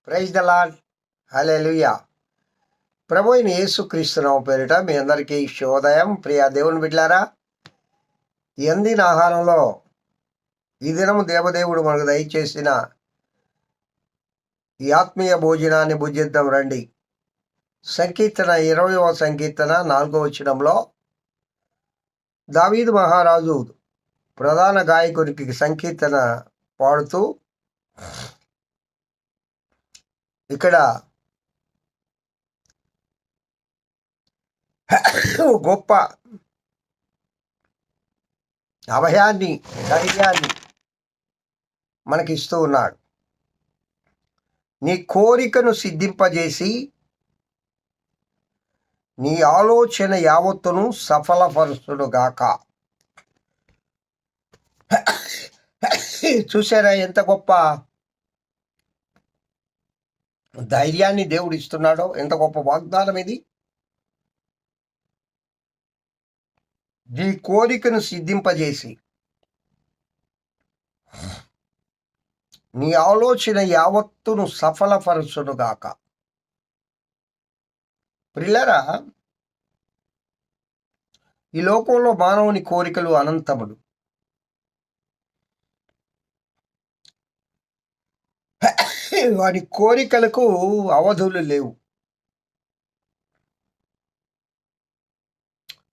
Praise the Lord. Hallelujah. ప్రభు అయిన యేసుక్రీస్తు నామమున పేరిట మీ అందరికీ శుభోదయం. ప్రియ దేవుని బిడ్డలారా, ఈ అందిన ఆహారంలో ఈ దినము దేవదేవుడు మనకు దయచేసిన ఈ ఆత్మీయ భోజనాన్ని భుజిద్దాం రండి. సంకీర్తన 20వ సంకీర్తన 4వ వచనంలో దావీదు మహారాజు ప్రధాన గాయకునికి సంకీర్తన పాడుతూ ఇక్కడ గొప్ప అభయాన్ని, ధైర్యాన్ని మనకిస్తూ ఉన్నాడు. నీ కోరికను సిద్ధింపజేసి నీ ఆలోచన యావత్తును సఫలపరుచునుగాక. చూసారా ఎంత గొప్ప ధైర్యాన్ని దేవుడు ఇస్తున్నాడో, ఎంత గొప్ప వాగ్దానం ఇది. నీ కోరికను సిద్ధింపజేసి నీ ఆలోచన యావత్తును సఫలపరచునుగాక. ప్రియులారా, ఈ లోకంలో మానవుని కోరికలు అనంతములు. వాడి కోరికలకు అవధులు లేవు.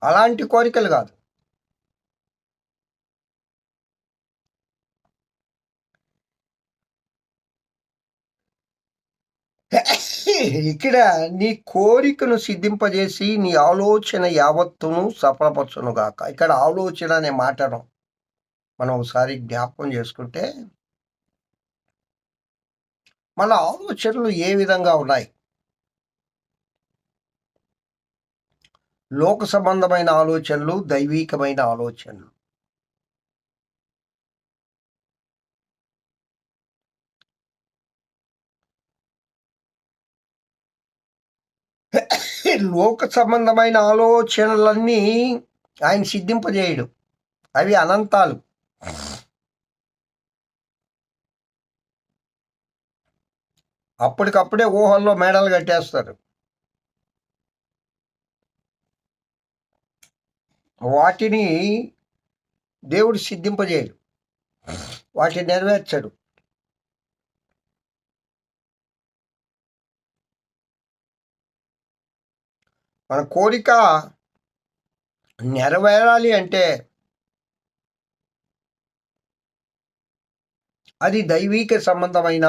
అలాంటి కోరికలు కాదు, ఇక్కడ నీ కోరికను సిద్ధింపజేసి నీ ఆలోచన యావత్తును సఫలపరచునుగాక. ఇక్కడ ఆలోచన అనే మాటను మనం ఒకసారి జ్ఞాపకం చేసుకుంటే, మన ఆలోచనలు ఏ విధంగా ఉన్నాయి? లోక సంబంధమైన ఆలోచనలు, దైవీకమైన ఆలోచనలు. లోక సంబంధమైన ఆలోచనలన్నీ ఆయన సిద్ధింపజేయడు. అవి అనంతాలు. అప్పటికప్పుడే ఊహల్లో మేడలు కట్టేస్తారు. వాటిని దేవుడు సిద్ధింపజేయడు, వాటిని నెరవేర్చడు. మన కోరిక నెరవేరాలి అంటే అది దైవిక సంబంధమైన